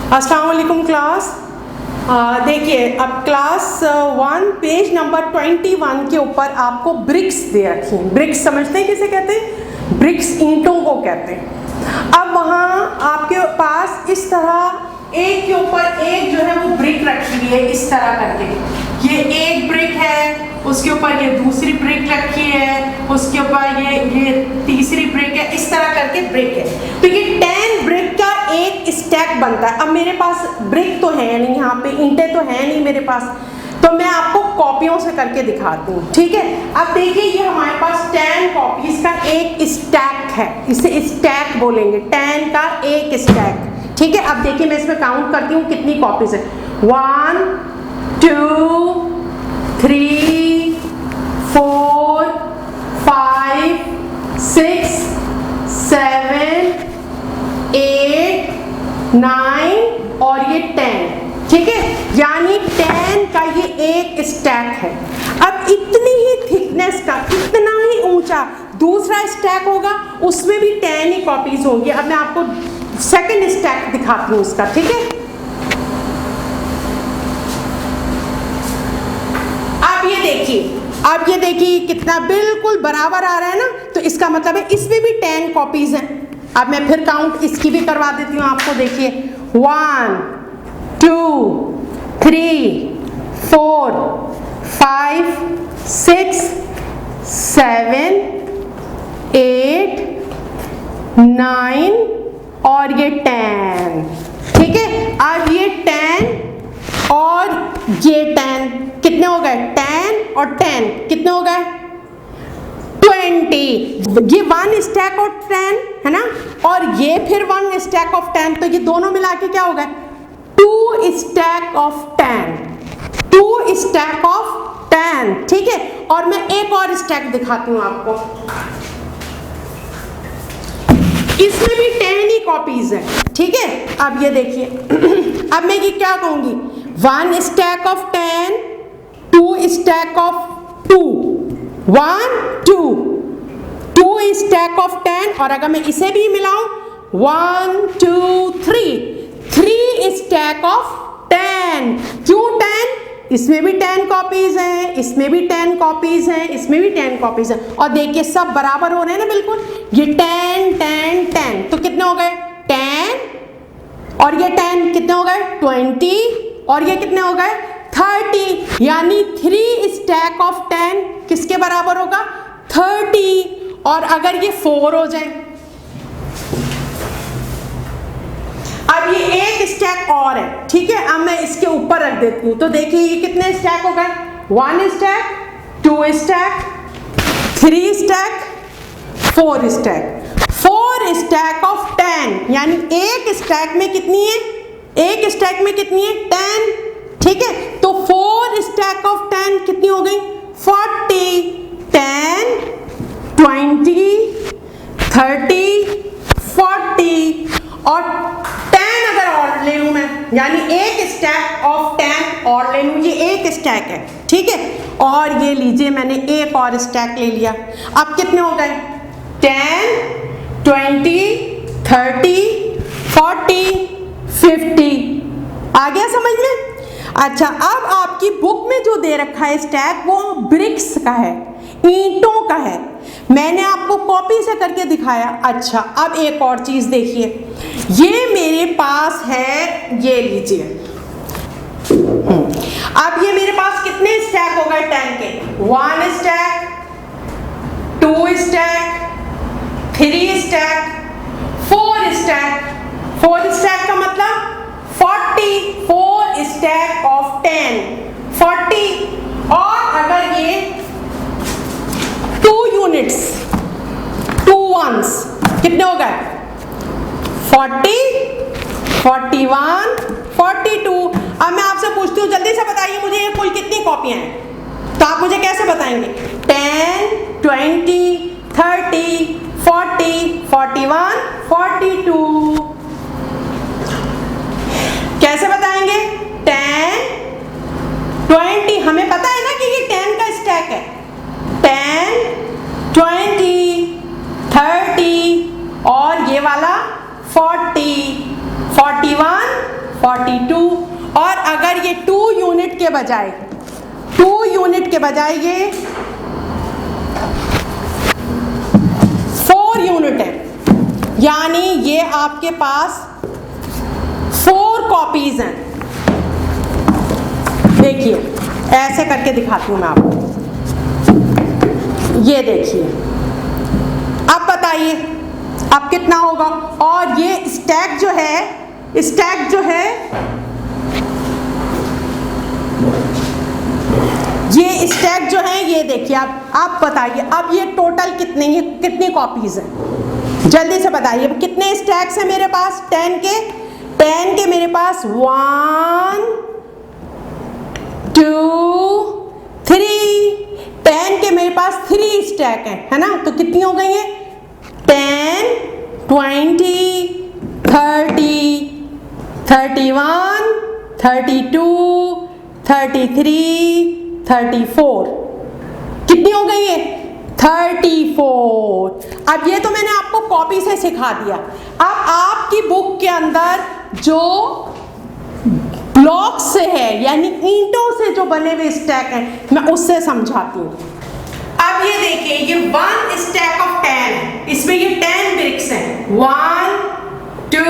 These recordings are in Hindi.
अस्सलाम वालेकुम क्लास। देखिए अब क्लास 1 पेज नंबर 21 के ऊपर आपको ब्रिक्स दे रखी हैं। ब्रिक्स समझते हैं किसे कहते हैं? ब्रिक्स ईंटों को कहते हैं। अब वहाँ आपके पास इस तरह एक के ऊपर एक जो है वो ब्रिक रखी हुई है, इस तरह करके। ये एक ब्रिक है, उसके ऊपर ये दूसरी ब्रिक रखी है, उसके ऊपर ये तीसरी ब्रिक है, इस तरह करके ब्रिक है। तो ये 10 ब्रिक का एक स्टैक बनता है। अब मेरे पास ब्रिक तो है नहीं, यहाँ पे ईंटें तो है नहीं मेरे पास, तो मैं आपको कॉपियों से करके दिखाती हूँ, ठीक है। अब देखिए ये हमारे पास 10 कॉपीज का एक स्टैक है, इसे स्टैक बोलेंगे, 10 का एक स्टैक, ठीक है। अब देखिए मैं इसमें काउंट करती हूँ कितनी कॉपीज है। 1 2 3 4 5 6 7 8 9 और ये 10, ठीक है। यानी 10 का ये एक स्टैक है। अब इतनी ही थिकनेस का, इतना ही ऊंचा दूसरा स्टैक होगा, उसमें भी 10 ही कॉपीज होंगी। अब मैं आपको सेकंड स्टैक दिखाती हूँ उसका, ठीक है। अब ये देखिए कितना बिल्कुल बराबर आ रहा है ना, तो इसका मतलब है इसमें भी 10 कॉपीज हैं। अब मैं फिर काउंट इसकी भी करवा देती हूँ आपको। देखिए 1 2 3 4 5 6 7 8 9 और ये 10, ठीक है। अब ये 10 और ये 10 कितने हो गए? 10 और 10 कितने हो गए? 20। ये 1 स्टैक ऑफ 10 है ना, और ये फिर 1 स्टैक ऑफ 10, तो ये दोनों मिला के क्या हो गए? 2 स्टैक ऑफ 10, 2 स्टैक ऑफ 10, ठीक है। और मैं एक और स्टैक दिखाती हूँ आपको, इसमें भी 10 ही कॉपीज है, ठीक है। अब ये देखिए अब मैं ये क्या कहूंगी? 1 stack of 10, 2 stack of 2, 1 2 2 stack of 10, और अगर मैं इसे भी मिलाऊं 1 2 3 स्टैक ऑफ 10। क्यों 10? इसमें भी 10 कॉपीज हैं, इसमें भी 10 कॉपीज हैं, इसमें भी 10 कॉपीज हैं, और देखिए सब बराबर हो रहे हैं ना बिल्कुल। ये 10 10 10, तो कितने हो गए? 10 और ये 10 कितने हो गए? 20 और ये कितने हो गए? 30। यानी 3 स्टैक ऑफ 10 किसके बराबर होगा? 30। और अगर ये 4 हो जाए, अब ये एक स्टैक और है, ठीक है। अब मैं इसके ऊपर रख देती हूँ, तो देखिए ये कितने स्टैक हो गए? 1 stack, 2 stack, 3 stack, 4 stack, 4 stack of 10। यानी एक स्टैक में कितनी है? एक स्टैक में कितनी है? 10, ठीक है। तो 4 स्टैक ऑफ 10 कितनी हो गई? 40। 10 20 30 40 और 10 अगर और ले लूं मैं, यानी एक स्टैक ऑफ 10 और ले लूं, ये एक स्टैक है, ठीक है। और ये लीजिए मैंने एक और स्टैक ले लिया। अब कितने हो गए? 10 20 30 40 50। आ गया समझ में? अच्छा, अब आपकी बुक में जो दे रखा है स्टैक वो ब्रिक्स का है, ईंटों का है। मैंने आपको कॉपी से करके दिखाया। अच्छा, अब एक और चीज देखिए, ये मेरे पास है, ये लीजिए। अब ये मेरे पास कितने स्टैक हो गए 10 के? 1 stack, 2 stack, 3 stack, 4 stack. 4 stack का मतलब 44 स्टैक ऑफ 10, 40। और अगर ये 2 यूनिट्स, 2 ones कितने हो गए? 40 41 42। अब मैं आपसे पूछती हूँ, जल्दी से बताइए मुझे ये कुल कितनी कॉपियां हैं? तो आप मुझे कैसे बताएंगे? 10 20 30 40 41 42। कैसे बताएंगे? 10 20, हमें पता है ना कि ये 10 का स्टैक है। 10 20 30 और ये वाला 40 41 32, और अगर ये 2 यूनिट के बजाय ये 4 यूनिट है, यानी ये आपके पास 4 कॉपीज हैं। देखिए ऐसे करके दिखाती हूँ मैं आपको, ये देखिए। अब बताइए अब कितना होगा। और ये स्टैक जो है ये देखिए। आप बताइए अब ये टोटल कितनी कॉपीज हैं, जल्दी से बताइए। कितने स्टैक्स हैं मेरे पास? 10 के मेरे पास 1 2 3, 10 के मेरे पास 3 स्टैक हैं, है ना। तो कितनी हो गई है? 10 20 30 31 32 33 34, कितनी हो गई है? 34। अब ये तो मैंने आपको कॉपी से सिखा दिया। अब आपकी बुक के अंदर जो ब्लॉक से है, यानी ईंटों से जो बने हुए स्टैक हैं, मैं उससे समझाती हूँ। अब ये देखिए, ये 1 स्टैक ऑफ 10 है, इसमें ये 10 ब्रिक्स हैं। 1 2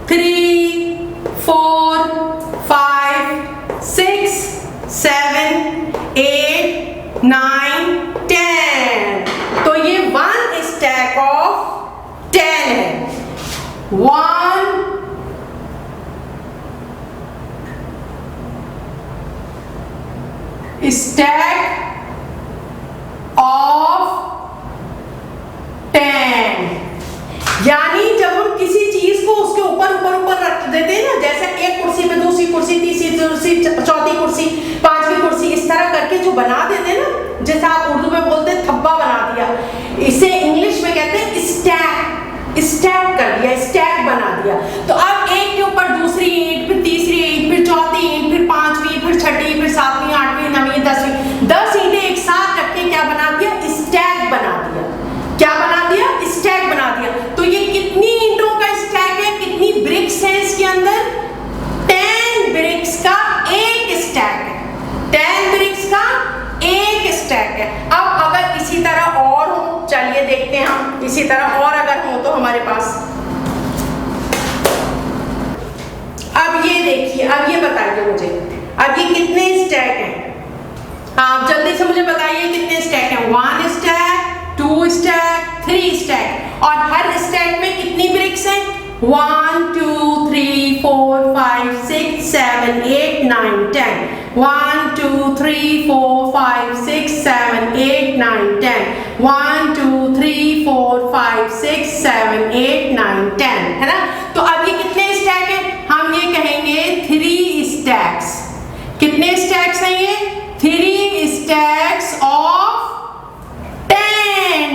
3 4 5 6 7 8 9 10। तो ये 1 स्टैक ऑफ 10 है। 1 स्टैक ऑफ 10, यानी जब हम किसी चीज को उसके ऊपर रख देते हैं ना, जैसे एक कुर्सी पे दूसरी कुर्सी, तीसरी कुर्सी, चौथी कुर्सी, पांचवी कुर्सी, इस तरह करके जो बना देते हैं ना, जैसे आप उर्दू में बोलते हैं थब्बा बना दिया, इसे इंग्लिश में कहते हैं स्टैक कर दिया, स्टैक बना दिया। तो अब एक के ऊपर दूसरी ईंट, फिर तीसरी ईंट, फिर चौथी ईंट, फिर पांचवी, फिर छठी, फिर सातवीं, आठवीं, नवीं, 10वीं, 10 ईंटें एक साथ रख के क्या बना दिया? स्टैक बना दिया। क्या बना दिया? स्टैक बना दिया। तो ये कितनी ईंटों का स्टैक है? कितनी ब्रिक्स है इसके अंदर? 10 ब्रिक्स का एक स्टैक है। 10 ब्रिक्स का एक स्टैक है। अब अगर इसी तरह और हो, चलिए देखते हैं हम, इसी तरह और अगर हो तो हमारे पास। अब ये देखिए, अब ये बताइए मुझे, अब ये कितने स्टैक हैं? आप जल्दी से मुझे बताइए कितने स्टैक हैं? 1 स्टैक, 2 स्टैक, 3 स्टैक, और हर स्टैक में कितनी ब्रिक्स हैं? 1 2 3 4 5 6 7 8 9 10। 1 2 3 4 5 6 7 8 9 10। 1 2 3 4 5 6 7 8 9 10, है ना। तो अब ये कितने स्टैक हैं? हम ये कहेंगे 3 स्टैक्स। कितने स्टैक्स हैं ये? 3 स्टैक्स ऑफ 10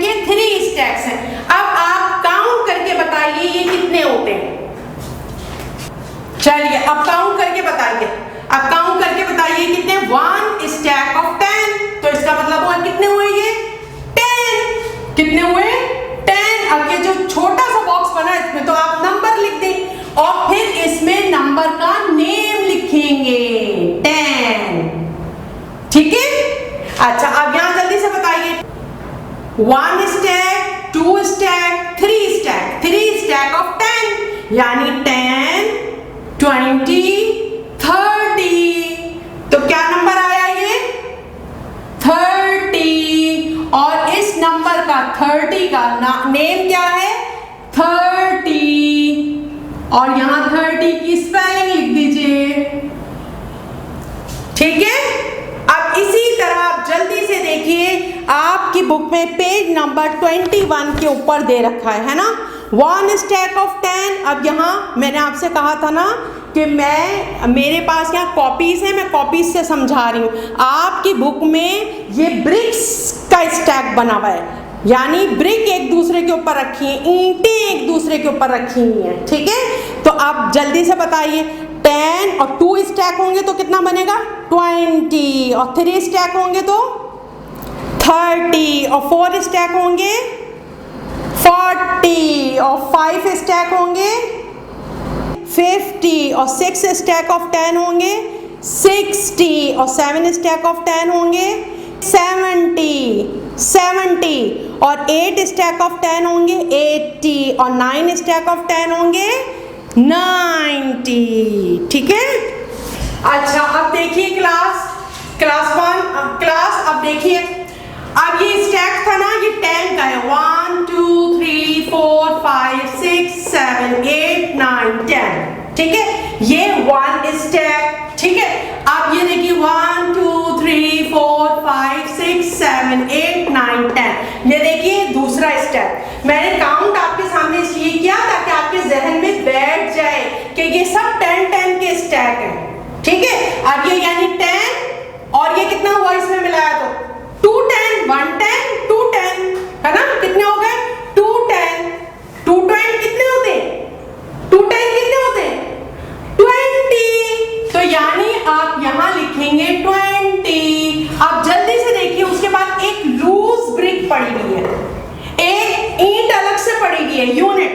के 3 स्टैक्स हैं। अब आप काउंट करके बताइए ये कितने होते हैं। चलिए अब काउंट करके बताइए, कितने? 1 स्टैक ऑफ 10, तो इसका मतलब हुआ कितने हुए ये? 10। कितने हुए? 10। अब ये जो छोटा सा बॉक्स बना है इसमें तो आप नंबर लिख दें और फिर इसमें नंबर का नेम लिखेंगे 10, ठीक है। अच्छा अब यहां जल्दी से बताइए, 1 स्टैक, 2 स्टैक, 3 स्टैक ऑफ 10, यानी 10 20 30। तो क्या नंबर आया ये? 30। और इस नंबर का 30 का नेम क्या है? 30। और यहां 30 की स्पेलिंग लिख दीजिए, ठीक है। अब इसी तरह आप जल्दी से देखिए, आपकी बुक में पेज नंबर 21 के ऊपर दे रखा है ना, 1 स्टैक ऑफ 10। अब यहाँ मैंने आपसे कहा था ना कि मेरे पास यहाँ कॉपीज है, मैं कॉपीज से समझा रही हूँ। आपकी बुक में ये ब्रिक्स का स्टैक बना हुआ है, यानी ब्रिक एक दूसरे के ऊपर रखी है, ईंटें एक दूसरे के ऊपर रखी हुई हैं, ठीक है। तो आप जल्दी से बताइए, 10 और 2 स्टैक होंगे तो कितना बनेगा? 20, और 3 स्टैक होंगे तो 30, और 4 स्टैक होंगे 40, और 5 स्टैक होंगे 50 और 6 स्टैक ऑफ 10 होंगे 60 और 7 स्टैक ऑफ 10 होंगे 70 और 8 स्टैक ऑफ 10 होंगे 80 और 9 स्टैक ऑफ 10 होंगे 90। ठीक है। अच्छा अब देखिए क्लास 1 क्लास, अब देखिए अब ये स्टैक था ना, ये 10 का है 1 2 3 4 5 6 7 8 9 10। ठीक है, ये 1 स्टैक। ठीक है, अब ये देखिए 1 2 3 4 5 6 7 8 9 10, ये देखिए दूसरा स्टैक। मैंने काउंट आपके सामने इसलिए किया ताकि आपके जहन में बैठ जाए कि ये सब 10 के स्टैक हैं। ठीक है, अब ये यानी 10 और ये कितना हुआ इसमें मिलाया तो 2 10 1 10 2 10 है ना, कितने हो गए 2 10 2 10 कितने होते हैं 2 10 कितने होते हैं 20। तो यानी आप यहां लिखेंगे 20। आप जल्दी से देखिए, उसके बाद एक लूज ब्रिक पड़ी हुई है, एक ईंट अलग से पड़ी हुई है, यूनिट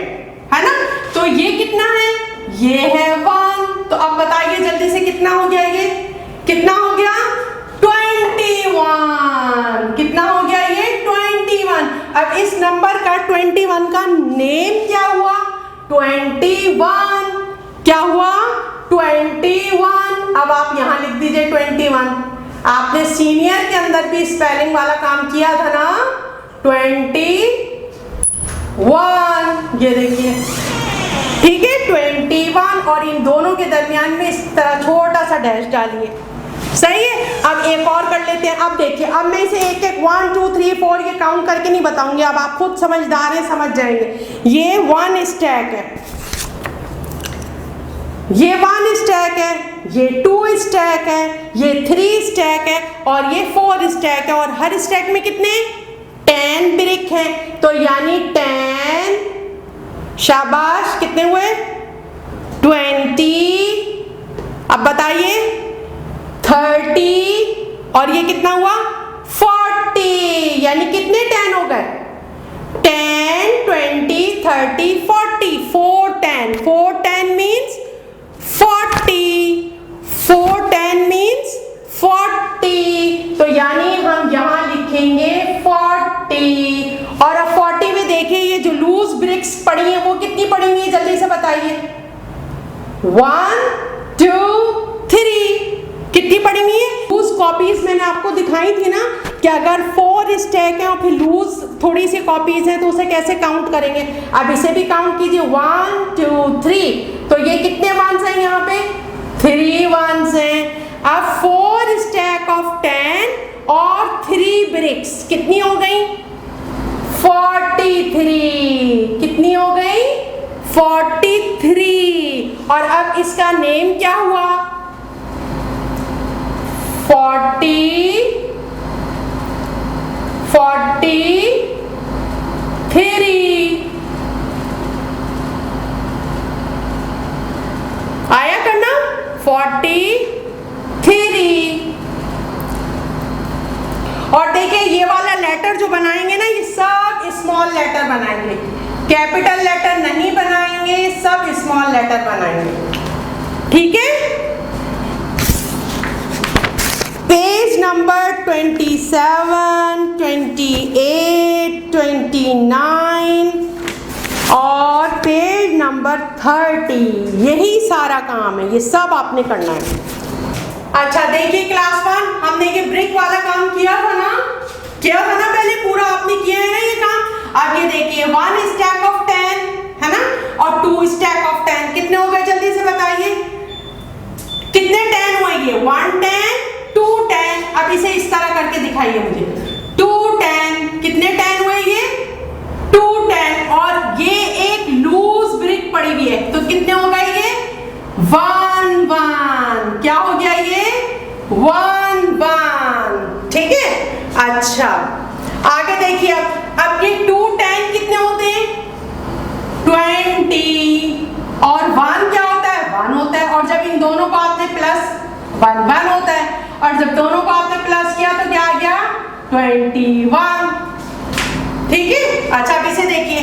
है ना, तो ये कितना है, ये है 1। तो अब बताइए जल्दी से कितना हो गया, ये कितना हो गया 21। कितना हो गया ये 21। अब इस नंबर का 21 का नेम क्या हुआ 21। क्या हुआ 21। अब आप यहां लिख दीजिए 21। आपने सीनियर के अंदर भी स्पेलिंग वाला काम किया था ना 21, ये देखिए। ठीक है 21 और इन दोनों के दरमियान में इस तरह छोटा सा डैश डालिए। सही है। अब एक और कर लेते हैं। अब देखिए, अब मैं इसे एक एक 1 2 3 4 ये काउंट करके नहीं बताऊंगी, अब आप खुद समझदार हैं, समझ जाएंगे। ये 1 स्टैक है, ये 1 स्टैक है, ये 2 स्टैक है, ये 3 स्टैक है और ये 4 स्टैक है। और हर स्टैक में कितने 10 ब्रिक हैं, तो यानी 10, शाबाश, कितने हुए 20। अब बताइए 30 और ये कितना हुआ 40, यानी कितने 10 हो गए 10 20 30 40, 4 10 4 10 मीन्स 40, 4 10 मीन्स 40। तो यानी हम यहां लिखेंगे 40। और अब 40 में देखिए ये जो लूज ब्रिक्स पड़ी है वो कितनी पड़ी हुई है, जल्दी से बताइए 1 2 3 कितनी पड़ी हुई है। लूज कॉपीज मैंने आपको दिखाई थी ना कि अगर 4 स्टैक है और फिर लूज थोड़ी सी कॉपीज है तो उसे कैसे काउंट करेंगे। अब इसे भी काउंट कीजिए 1 2 3, तो ये कितने 1s हैं यहाँ पे 3 1s हैं। अब 4 स्टैक ऑफ 10 और 3 ब्रिक्स कितनी हो गई 43। कितनी हो गई 43। और अब इसका नेम क्या हुआ 43। आया करना 43। और देखिए ये वाला लेटर जो बनाएंगे ना, ये सब स्मॉल लेटर बनाएंगे, कैपिटल लेटर नहीं बनाएंगे, सब स्मॉल लेटर बनाएंगे। ठीक है। पेज नंबर 27 28 29 और पेज नंबर 30, यही सारा काम है, ये सब आपने करना है। अच्छा देखिए क्लास 1 हमने ये ब्रिक वाला काम किया था ना पहले, पूरा आपने किया है ना ये काम। अब ये देखिए 1 स्टैक ऑफ 10 है ना और 2 स्टैक ऑफ 10 कितने हो गए, जल्दी से बताइए कितने 10 हुए ये 1 10 2 10। अब इसे इस तरह करके दिखाइए मुझे 2 10 कितने 10 हुए ये 2 10 और ये एक लूज ब्रिक पड़ी हुई है तो कितने हो गए ये 1 1। क्या हो गया ये 1 1। ठीक है। अच्छा आगे देखिए, अब ये 2 10 कितने होते हैं 20 और 1 क्या होता है 1 होता है। और जब इन दोनों को आपने प्लस 1 1 होता है और जब दोनों को आपने प्लस किया तो क्या आ गया 21। ठीक है। अच्छा अब इसे देखिए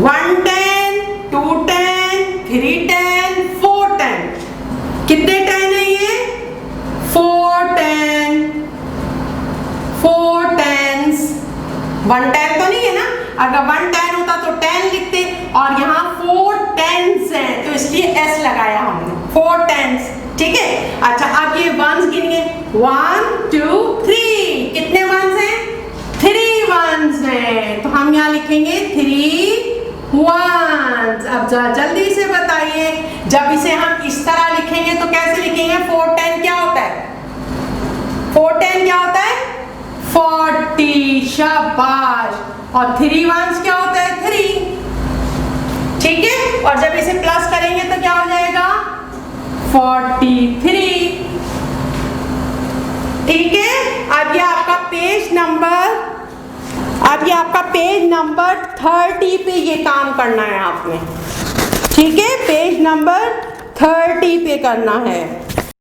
1 10 2 10 3 10 4 कितने 10 है ये? 4 10s। 1 10 तो नहीं है ना, अगर 1 10 होता तो 10 लिखते, और यहाँ 4 10s हैं तो इसलिए s लगाया हमने, 4 10s। ठीक है, अच्छा अब ये वंस गिनिए, 1 2 3, कितने वंस हैं? 3 वंस हैं, तो हम यहाँ लिखेंगे 3 वंस। अब जल्दी से बताइए, जब इसे हम इस तरह लिखेंगे तो कैसे लिखेंगे? 4 10 क्या होता है? 4 10 क्या होता है? 40, शाबाश। और 3 वंस क्या होता है? 3। ठीक है, और जब इसे प्लस करेंगे तो क्या हो जाएगा? 43। ठीक है, अब ये आपका पेज नंबर 30 पे ये काम करना है आपने। ठीक है, पेज नंबर 30 पे करना है।